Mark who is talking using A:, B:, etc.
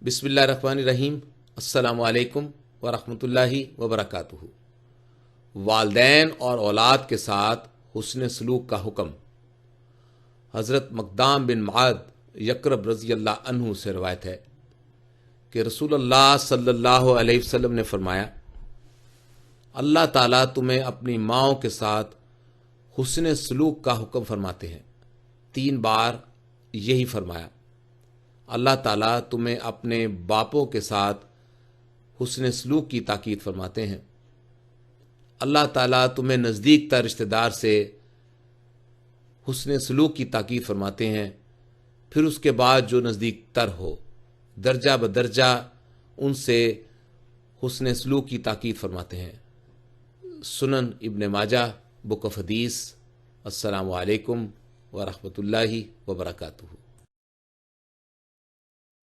A: बिस्मिल्लाहिर्रहमानिर्रहीम। अस्सलामु अलैकुम वरहमतुल्लाहि वबरकातुहू। वालदैन और औलाद के साथ हुस्न सलूक का हुक्म। हज़रत मक़दाम बिन माद यकरब रज़ी अल्लाह अन्हु से रवायत है कि रसूलुल्लाह सल्लल्लाहु अलैहि वसल्लम ने फरमाया, अल्लाह ताला तुम्हें अपनी माँओं के साथ हुस्न सलूक का हुक्म फरमाते हैं। 3 बार यही फरमाया। अल्लाह ताला तुम्हें अपने बापों के साथ हुस्न सलूक की ताकीद फरमाते हैं। अल्लाह ताला तुम्हें नज़दीक तर रिश्तेदार से हुस्न सलूक की ताकीद फरमाते हैं। फिर उसके बाद जो नज़दीक तर हो, दर्जा बदर्जा उनसे हुस्न सलूक की ताकीद फरमाते हैं। सुनन इब्न माजा, बुक ऑफ हदीस। अस्सलामु अलैकुम व रहमतुल्लाहि व बरकातुहू।